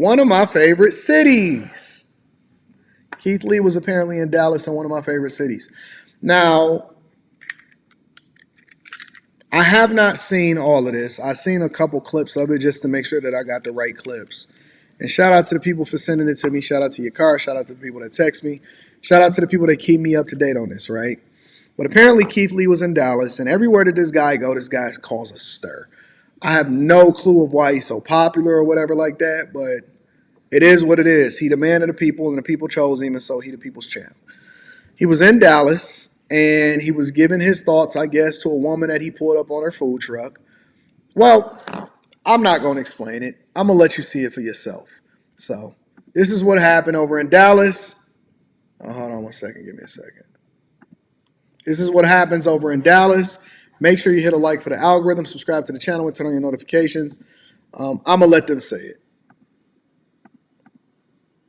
one of my favorite cities. Keith Lee was apparently in Dallas in one of my favorite cities. Now, I have not seen all of this. I've seen a couple clips of it just to make sure that I got the right clips. And shout out to the people for sending it to me. Shout out to your car. Shout out to the people that text me. Shout out to the people that keep me up to date on this, right? But apparently Keith Lee was in Dallas, and everywhere that this guy go, this guy calls a stir. I have no clue of why he's so popular or whatever like that, but it is what it is. He the man of the people, and the people chose him, and so he the people's champ. He was in Dallas, and he was giving his thoughts, I guess, to a woman that he pulled up on her food truck. Well, I'm not going to explain it. I'm going to let you see it for yourself. So, this is what happened over in Dallas. Oh, hold on one second. Give me a second. This is what happens over in Dallas. Make sure you hit a like for the algorithm, subscribe to the channel, and turn on your notifications. I'm going to let them say it.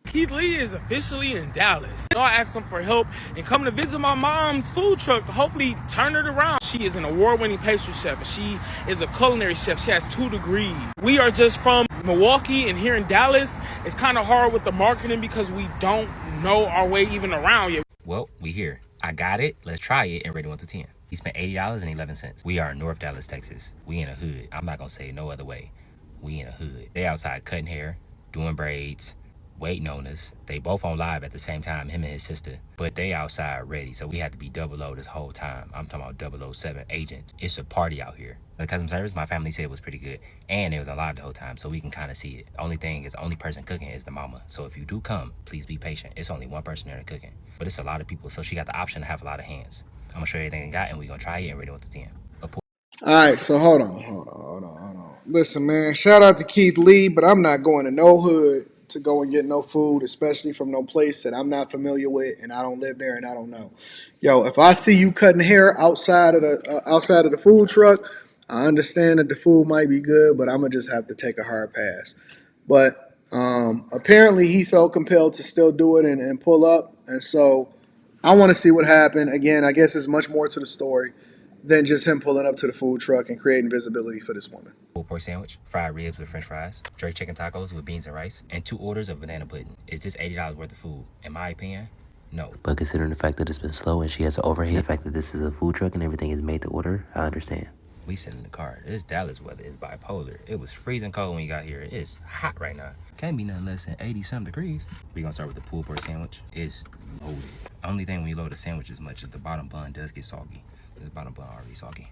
Keith Lee is officially in Dallas. So I asked him for help and come to visit my mom's food truck to hopefully turn it around. She is an award-winning pastry chef, and she is a culinary chef. She has 2 degrees. We are just from Milwaukee, and here in Dallas, it's kind of hard with the marketing because we don't know our way even around yet. Well, we here. I got it. Let's try it and rate it 1 to 10. He spent $80.11. We are in North Dallas, Texas. We in a hood. I'm not gonna say it no other way. We in a hood. They outside cutting hair, doing braids, waiting on us. They both on live at the same time, him and his sister. But they outside ready, so we had to be 00 this whole time. I'm talking about 007 agents. It's a party out here. The customer service, my family said, was pretty good. And it was on live the whole time, so we can kind of see it. Only thing is, the only person cooking is the mama. So if you do come, please be patient. It's only one person there cooking. But it's a lot of people, so she got the option to have a lot of hands. I'm going to show you everything I got, and we're going to try it and rate it 1 to 10. All right, so hold on. Listen, man, shout out to Keith Lee, but I'm not going to no hood to go and get no food, especially from no place that I'm not familiar with and I don't live there and I don't know. Yo, if I see you cutting hair outside of the food truck, I understand that the food might be good, but I'm gonna just have to take a hard pass. But apparently he felt compelled to still do it and pull up, and so I want to see what happened. Again, I guess there's much more to the story than just him pulling up to the food truck and creating visibility for this woman. Pulled pork sandwich, fried ribs with french fries, jerk chicken tacos with beans and rice, and 2 orders of banana pudding. Is this $80 worth of food? In my opinion, no. But considering the fact that it's been slow and she has an overhead, the fact that this is a food truck and everything is made to order, I understand. We sitting in the car. This Dallas weather is bipolar. It was freezing cold when we got here. It's hot right now. Can't be nothing less than 80-something degrees. We gonna start with the pulled pork sandwich. It's loaded. Only thing when you load the sandwich as much as the bottom bun does get soggy. This bottom bun already soggy.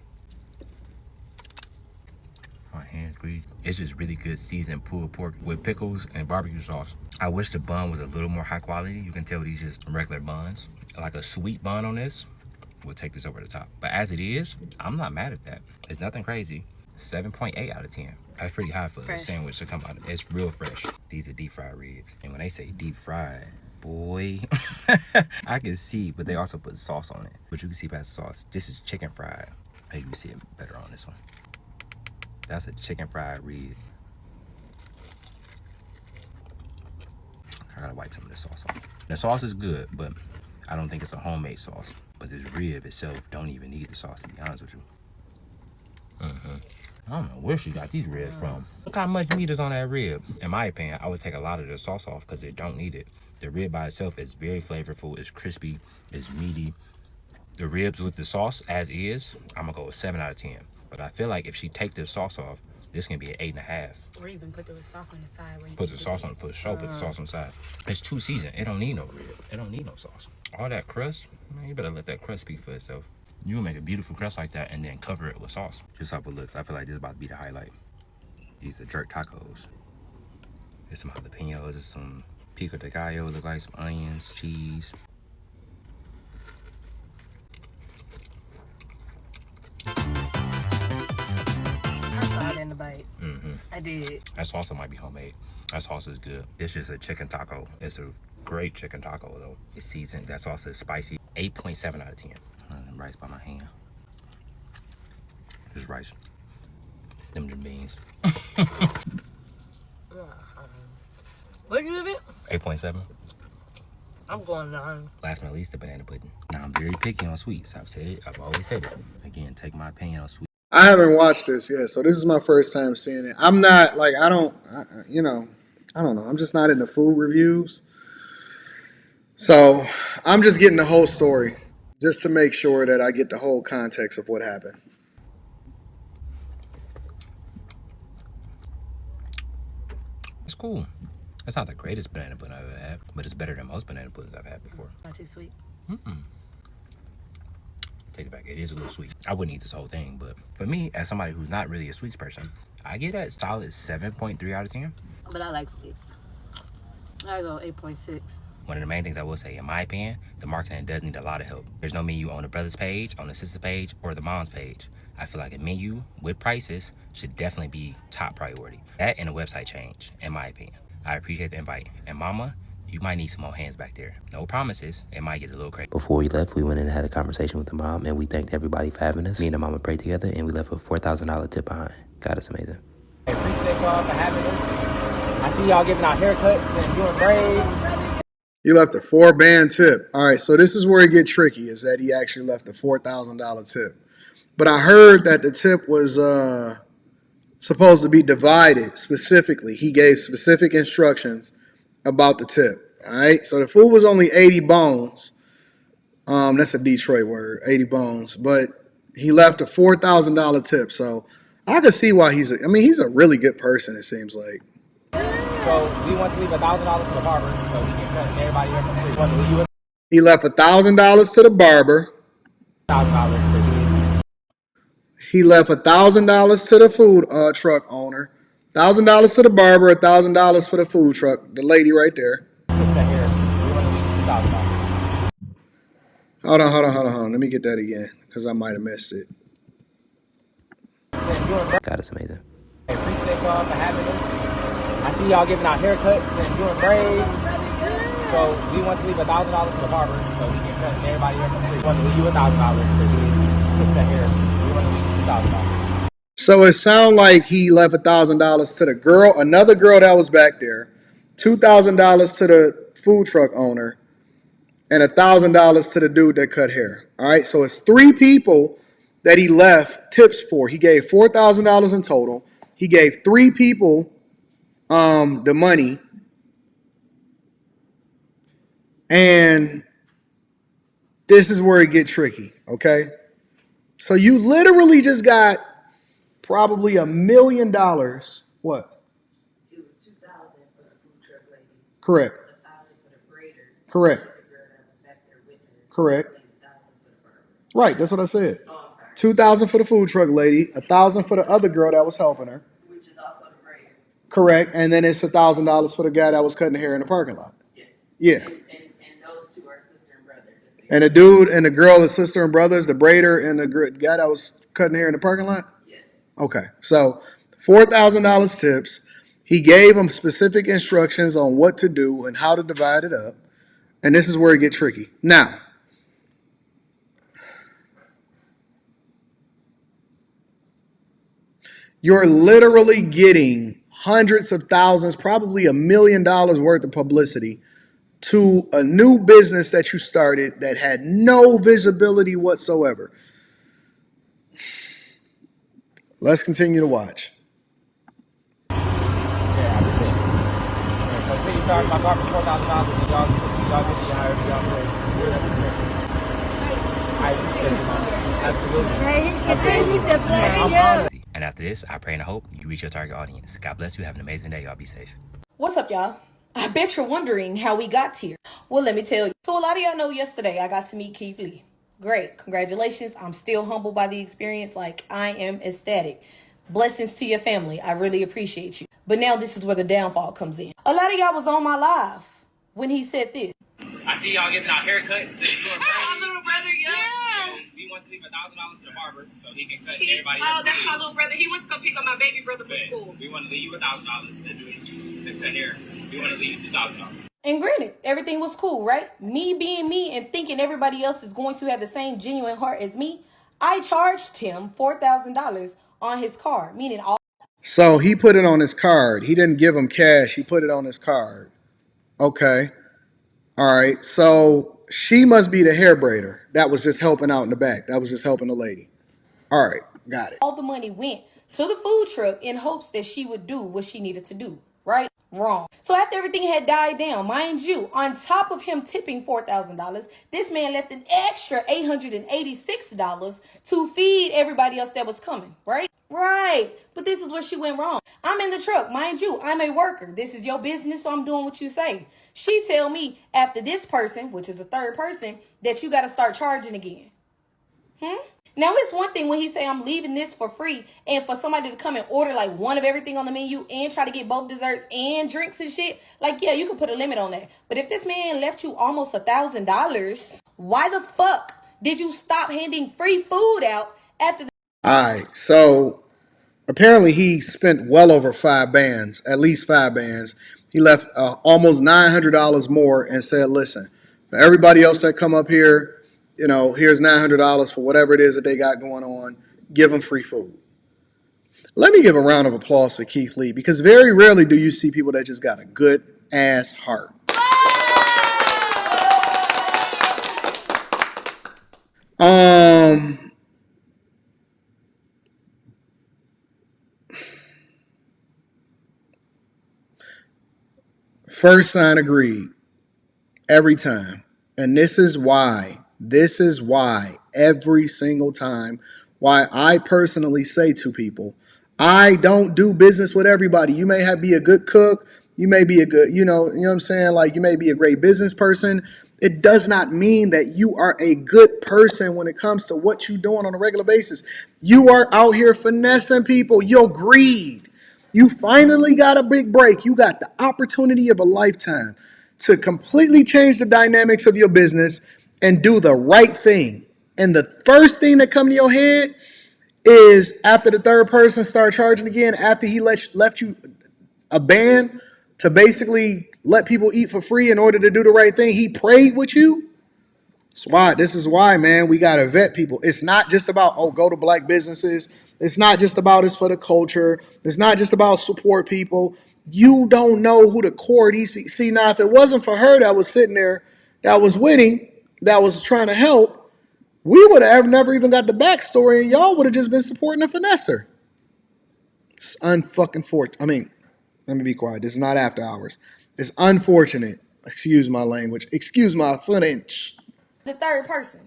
My hands greasy. It's just really good seasoned pulled pork with pickles and barbecue sauce. I wish the bun was a little more high quality. You can tell these just regular buns. Like a sweet bun on this will take this over the top. But as it is, I'm not mad at that. It's nothing crazy. 7.8 out of 10. That's pretty high for a sandwich to come out. It's real fresh. These are deep fried ribs. And when they say deep fried, boy, I can see, but they also put sauce on it. But you can see past the sauce. This is chicken fried. Maybe you can see it better on this one. That's a chicken fried rib. I gotta wipe some of the sauce off. The sauce is good, but I don't think it's a homemade sauce. But this rib itself don't even need the sauce, to be honest with you. I don't know where she got these ribs from. Look how much meat is on that rib. In my opinion, I would take a lot of the sauce off because it don't need it. The rib by itself is very flavorful. It's crispy. It's meaty. The ribs with the sauce as is, I'm gonna go with 7 out of 10. But I feel like if she take the sauce off, this can be an 8.5. Or even put the sauce on the side. Put the sauce on, for sure. Put the sauce on the side. It's 2 seasoned. It don't need no rib. It don't need no sauce. All that crust, man, you better let that crust speak for itself. You can make a beautiful crust like that and then cover it with sauce. Just how it looks. I feel like this is about to be the highlight. These are jerk tacos. There's some jalapenos. There's some pico de gallo. Look like some onions, cheese. I saw it in the bite. I did. That salsa might be homemade. That salsa is good. It's just a chicken taco. It's a great chicken taco though. It's seasoned. That salsa is spicy. 8.7 out of 10. Rice by my hand. Just rice. Them the beans. What you give it? 8.7. I'm going 9. Last but not least, the banana pudding. Now I'm very picky on sweets. I've said it. I've always said it. Again, take my opinion on sweets. I haven't watched this yet, so this is my first time seeing it. I'm not like I don't know. I'm just not into food reviews. So I'm just getting the whole story just to make sure that I get the whole context of what happened. It's cool. It's not the greatest banana pudding I've ever had, but it's better than most banana puddings I've had before. Not too sweet. Take it back. It is a little sweet. I wouldn't eat this whole thing, but for me, as somebody who's not really a sweets person, I get a solid 7.3 out of 10. But I like sweet. I go 8.6. One of the main things I will say, in my opinion, the marketing does need a lot of help. There's no menu on the brother's page, on the sister's page, or the mom's page. I feel like a menu with prices should definitely be top priority. That and a website change, in my opinion. I appreciate the invite. And mama, you might need some more hands back there. No promises. It might get a little crazy. Before we left, we went in and had a conversation with the mom, and we thanked everybody for having us. Me and the mama prayed together, and we left a $4,000 tip behind. God is amazing. I appreciate y'all for having us. I see y'all giving out haircuts and doing braids. He left a 4-band tip. All right, so this is where it get tricky, is that he actually left a $4,000 tip. But I heard that the tip was supposed to be divided specifically. He gave specific instructions about the tip. All right, so the food was only 80 bones. That's a Detroit word, 80 bones. But he left a $4,000 tip. So I can see why he's a really good person, it seems like. So we want to leave $1,000 to the barber, so he can cut everybody here for free. Want to leave you with He left $1,000 to the barber. $1,000. He left $1,000 to the food truck owner. $1,000 to the barber. $1,000 for the food truck. The lady right there. Hold on. Let me get that again, because I might have missed it. God is amazing. I appreciate y'all for having us. I see y'all giving out haircuts and doing braids. So we want to leave $1,000 to the barber, so he can cut everybody here for free. We want to leave you $1,000 to fix that hair. We want to leave you $2,000. So it sounded like he left $1,000 to the girl, another girl that was back there, $2,000 to the food truck owner, and $1,000 to the dude that cut hair. All right, so it's 3 people that he left tips for. He gave $4,000 in total. He gave 3 people the money, and this is where it get tricky. Okay, so you literally just got probably $1 million. What? It was 2,000 for the food truck lady. Correct. 1,000 for the braider. Correct. The girl that was back there with her. Correct. And 1,000 for the barber. Right, that's what I said. Oh, I'm sorry. 2,000 for the food truck lady, 1,000 for the other girl that was helping her. Which is also the braider. Correct, and then it's $1,000 for the guy that was cutting hair in the parking lot. Yes. Yeah. And those two are sister and brother. And the dude and the girl are sister and brothers, the braider and the guy that was cutting hair in the parking lot? Yes. Okay, so $4,000 tips. He gave them specific instructions on what to do and how to divide it up. And this is where it gets tricky. Now, you're literally getting hundreds of thousands, probably $1 million worth of publicity to a new business that you started that had no visibility whatsoever. Let's continue to watch. Yeah, I appreciate it. So say you started my barber $4,000 and y'all get the however y'all feel. I appreciate it. Absolutely. And after this, I pray and hope you reach your target audience. God bless you. Have an amazing day. Y'all be safe. What's up, y'all? I bet you're wondering how we got here. Well, let me tell you. So a lot of y'all know yesterday I got to meet Keith Lee. Great. Congratulations. I'm still humbled by the experience. Like, I am ecstatic. Blessings to your family. I really appreciate you. But now this is where the downfall comes in. A lot of y'all was on my live when he said this. I see y'all giving out haircuts. My little brother, yeah. We want to leave $1,000 to the barber so he can cut everybody. Oh, that's my little brother. He wants to go pick up my baby brother from school. We want to leave you $1,000 to cut hair. We want to leave you $2,000. And granted, everything was cool, right? Me being me and thinking everybody else is going to have the same genuine heart as me, I charged him $4,000 on his card, meaning all. So he put it on his card. He didn't give him cash. He put it on his card. Okay. All right. So she must be the hair braider. That was just helping out in the back. That was just helping the lady. All right. Got it. All the money went to the food truck in hopes that she would do what she needed to do, right? Wrong. So after everything had died down, mind you, on top of him tipping $4,000, this man left an extra $886 to feed everybody else that was coming, right? Right. But this is where she went wrong. I'm in the truck, mind you, I'm a worker. This is your business, so I'm doing what you say. She tell me after this person, which is a third person, that you got to start charging again. Now it's one thing when he say I'm leaving this for free, and for somebody to come and order like one of everything on the menu and try to get both desserts and drinks and shit. Like, yeah, you can put a limit on that. But if this man left you almost $1,000, why the fuck did you stop handing free food out after the? All right, so apparently he spent well over 5 bands, at least 5 bands. He left almost $900 more and said, listen, for everybody else that come up here, here's $900 for whatever it is that they got going on. Give them free food. Let me give a round of applause for Keith Lee, because very rarely do you see people that just got a good ass heart. First sign agreed every time. And this is why every single time, why I personally say to people, I don't do business with everybody. You may be a good cook. You may be a good, you know what I'm saying? Like, you may be a great business person. It does not mean that you are a good person when it comes to what you're doing on a regular basis. You are out here finessing people. You're greed. You finally got a big break. You got the opportunity of a lifetime to completely change the dynamics of your business and do the right thing. And the first thing that comes to your head is, after the third person started charging again, after he left you a ban to basically let people eat for free in order to do the right thing, he prayed with you. This is why, man, we got to vet people. It's not just about, go to black businesses. It's not just about it's for the culture. It's not just about support people. You don't know who the core of these people. See, now, if it wasn't for her that was sitting there, that was winning, that was trying to help, we would have never even got the backstory, and y'all would have just been supporting a finesser. It's unfucking fortunate. I mean, let me be quiet. This is not after hours. It's unfortunate. Excuse my language. Excuse my French. The third person.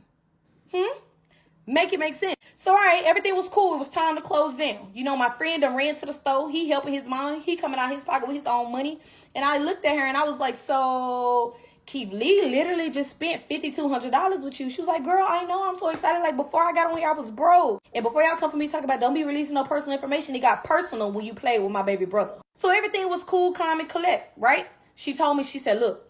Make it make sense. So, all right, everything was cool. It was time to close down. My friend done ran to the store. He helping his mom. He coming out his pocket with his own money. And I looked at her and I was like, so Keith Lee literally just spent $5,200 with you. She was like, girl, I know. I'm so excited. Like, before I got on here, I was broke. And before y'all come for me talking about don't be releasing no personal information, it got personal when you played with my baby brother. So everything was cool, calm, and collect, right? She told me, she said, look,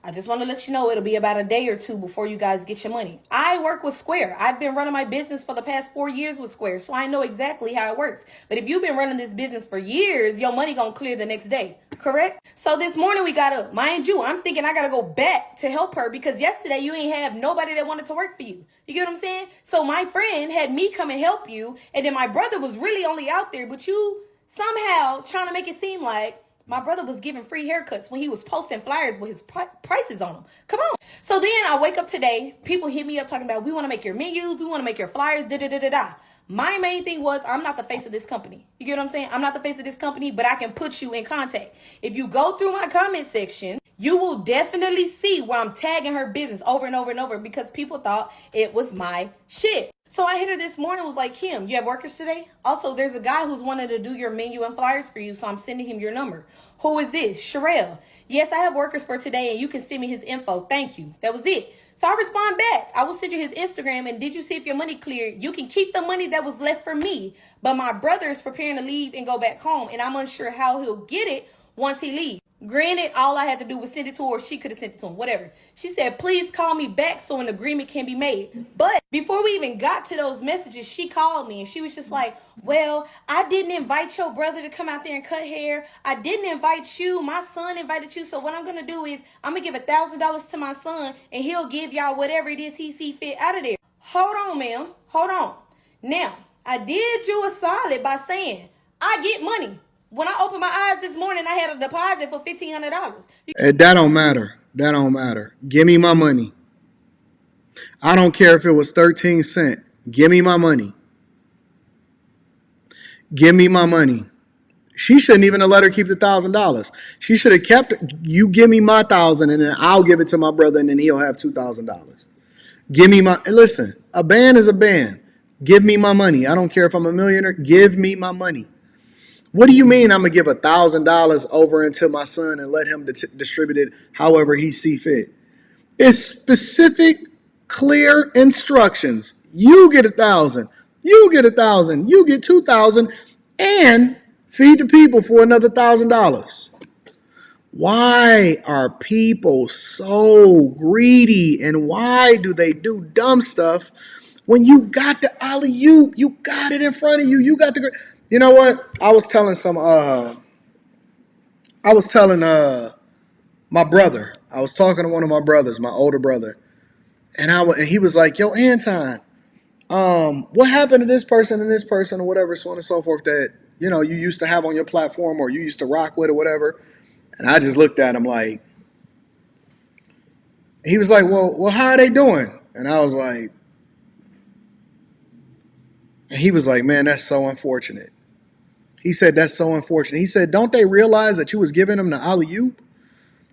I just want to let you know it'll be about a day or two before you guys get your money. I work with Square. I've been running my business for the past 4 years with Square, so I know exactly how it works. But if you've been running this business for years, your money gonna clear the next day, correct? So this morning we got up. Mind you, I'm thinking I gotta go back to help her because yesterday you ain't have nobody that wanted to work for you. You get what I'm saying? So my friend had me come and help you, and then my brother was really only out there, but you somehow trying to make it seem like my brother was giving free haircuts when he was posting flyers with his prices on them. Come on. So then I wake up today. People hit me up talking about, we want to make your menus. We want to make your flyers. Da-da-da-da-da. My main thing was, I'm not the face of this company. You get what I'm saying? I'm not the face of this company, but I can put you in contact. If you go through my comment section, you will definitely see where I'm tagging her business over and over and over because people thought it was my shit. So I hit her this morning, was like, Kim, you have workers today? Also, there's a guy who's wanted to do your menu and flyers for you, so I'm sending him your number. Who is this? Sherelle. Yes, I have workers for today, and you can send me his info. Thank you. That was it. So I respond back. I will send you his Instagram, and did you see if your money cleared? You can keep the money that was left for me, but my brother is preparing to leave and go back home, and I'm unsure how he'll get it once he leaves. Granted, all I had to do was send it to her, or she could have sent it to him, whatever. She said, please call me back so an agreement can be made. But before we even got to those messages, she called me and she was just like, well, I didn't invite your brother to come out there and cut hair. I didn't invite you. My son invited you. So what I'm going to do is I'm going to give $1,000 to my son and he'll give y'all whatever it is he see fit out of there. Hold on, ma'am. Hold on. Now, I did you a solid by saying I get money. When I opened my eyes this morning, I had a deposit for $1,500. That don't matter. That don't matter. Give me my money. I don't care if it was 13 cents. Give me my money. Give me my money. She shouldn't even have let her keep the $1,000. She should have kept, you give me my 1,000 and then I'll give it to my brother and then he'll have $2,000. Give me my, listen, a band is a band. Give me my money. I don't care if I'm a millionaire. Give me my money. What do you mean I'm going to give $1,000 over into my son and let him distribute it however he see fit? It's specific, clear instructions. You get 1,000. You get 1,000. You get 2,000, and feed the people for another $1,000. Why are people so greedy, and why do they do dumb stuff when you got the alley-oop? You got it in front of you. You got the. You know what? I was telling my brother. I was talking to one of my brothers, my older brother, and he was like, "Yo, Anton, what happened to this person and this person or whatever, so on and so forth that you used to have on your platform or you used to rock with or whatever?" And I just looked at him like, he was like, "Well, how are they doing?" And I was like, and he was like, "Man, that's so unfortunate." He said, "That's so unfortunate." He said, "Don't they realize that you was giving them the alley-oop?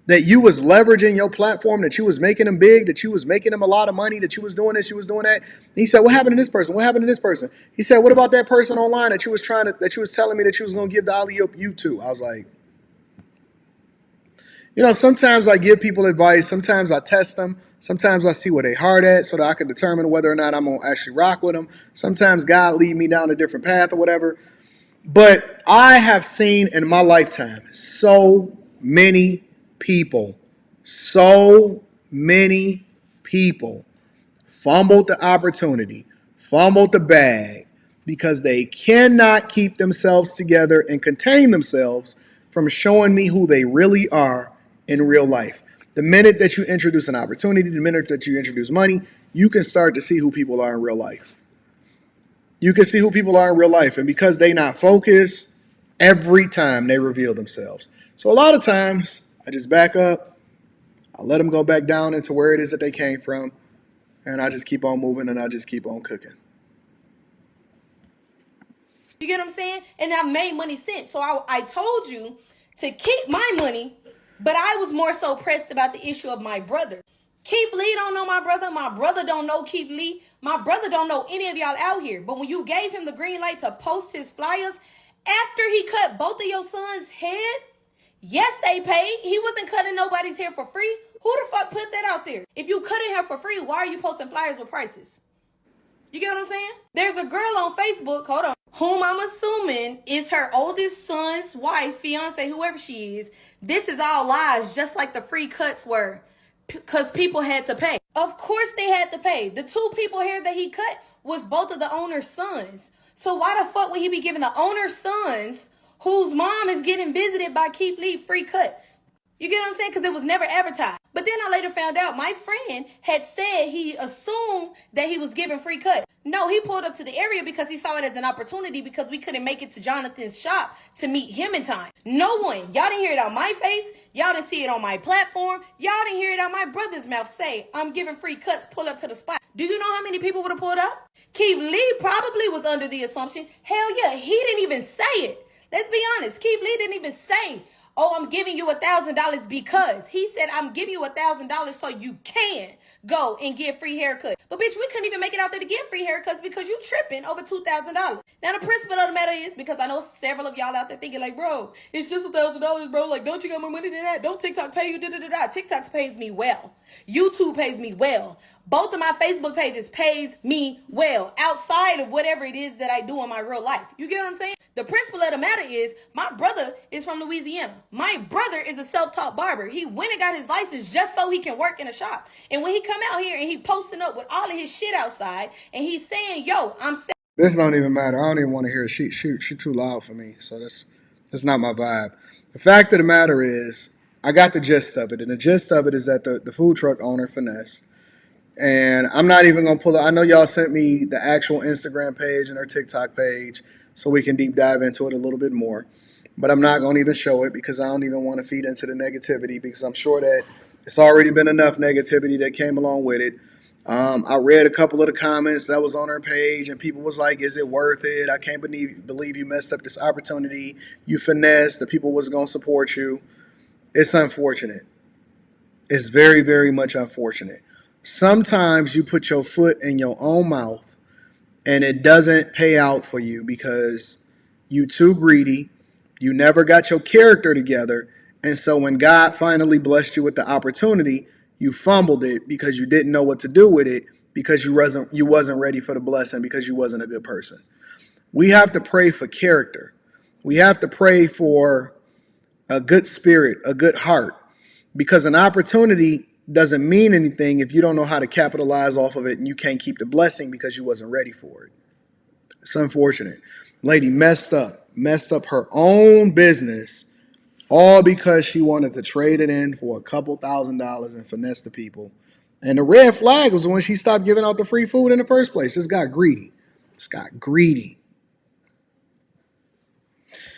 That you was leveraging your platform, that you was making them big, that you was making them a lot of money, that you was doing this, you was doing that." And he said, "What happened to this person? What happened to this person?" He said, "What about that person online that you was telling me that you was going to give the alley-oop you to?" I was like, sometimes I give people advice. Sometimes I test them. Sometimes I see where they hard at so that I can determine whether or not I'm going to actually rock with them. Sometimes God lead me down a different path or whatever. But I have seen in my lifetime so many people fumbled the opportunity, fumbled the bag because they cannot keep themselves together and contain themselves from showing me who they really are in real life. The minute that you introduce an opportunity, the minute that you introduce money, you can start to see who people are in real life. You can see who people are in real life. And because they not focused, every time they reveal themselves. So a lot of times, I just back up. I let them go back down into where it is that they came from. And I just keep on moving and I just keep on cooking. You get what I'm saying? And I made money since. So I told you to keep my money, but I was more so pressed about the issue of my brother. Keith Lee don't know my brother. My brother don't know Keith Lee. My brother don't know any of y'all out here. But when you gave him the green light to post his flyers, after he cut both of your sons' head, yes, they paid. He wasn't cutting nobody's hair for free. Who the fuck put that out there? If you cutting hair for free, why are you posting flyers with prices? You get what I'm saying? There's a girl on Facebook, hold on, whom I'm assuming is her oldest son's wife, fiance, whoever she is. This is all lies, just like the free cuts were, because people had to pay. Of course they had to pay. The two people here that he cut was both of the owner's sons. So why the fuck would he be giving the owner's sons, whose mom is getting visited by Keith Lee, free cuts? You get what I'm saying? Because it was never advertised. But then I later found out my friend had said he assumed that he was giving free cut. No, he pulled up to the area because he saw it as an opportunity because we couldn't make it to Jonathan's shop to meet him in time. No one. Y'all didn't hear it on my face. Y'all didn't see it on my platform. Y'all didn't hear it out my brother's mouth say, "I'm giving free cuts, pull up to the spot." Do you know how many people would have pulled up? Keith Lee probably was under the assumption. Hell yeah, he didn't even say it. Let's be honest. Keith Lee didn't even say, "Oh, I'm giving you $1,000 because." He said, "I'm giving you $1,000 so you can go and get free haircuts." But bitch, we couldn't even make it out there to get free haircuts because you tripping over $2,000. Now the principle of the matter is, because I know several of y'all out there thinking like, "Bro, it's just $1,000, bro. Like, don't you got more money than that? Don't TikTok pay you?" TikTok pays me well. YouTube pays me well. Both of my Facebook pages pays me well outside of whatever it is that I do in my real life. You get what I'm saying? The principle of the matter is my brother is from Louisiana. My brother is a self-taught barber. He went and got his license just so he can work in a shop. And when he come out here and he posting up with all of his shit outside and he's saying, "Yo, I'm..." This don't even matter. I don't even want to hear it. She too loud for me. So that's not my vibe. The fact of the matter is, I got the gist of it. And the gist of it is that the food truck owner finessed. And I'm not even going to pull it. I know y'all sent me the actual Instagram page and her TikTok page so we can deep dive into it a little bit more. But I'm not going to even show it because I don't even want to feed into the negativity because I'm sure that it's already been enough negativity that came along with it. I read a couple of the comments that was on her page, and people was like, "Is it worth it? I can't believe you messed up this opportunity. You finessed. The people was gonna support you." It's unfortunate. It's very, very much unfortunate. Sometimes you put your foot in your own mouth, and it doesn't pay out for you because you too greedy. You never got your character together, and so when God finally blessed you with the opportunity, you fumbled it because you didn't know what to do with it because you wasn't ready for the blessing because you wasn't a good person. We have to pray for character. We have to pray for a good spirit, a good heart, because an opportunity doesn't mean anything if you don't know how to capitalize off of it and you can't keep the blessing because you wasn't ready for it. It's unfortunate. Lady messed up her own business, all because she wanted to trade it in for a couple $1,000s and finesse the people. And the red flag was when she stopped giving out the free food in the first place. Just got greedy. Just got greedy.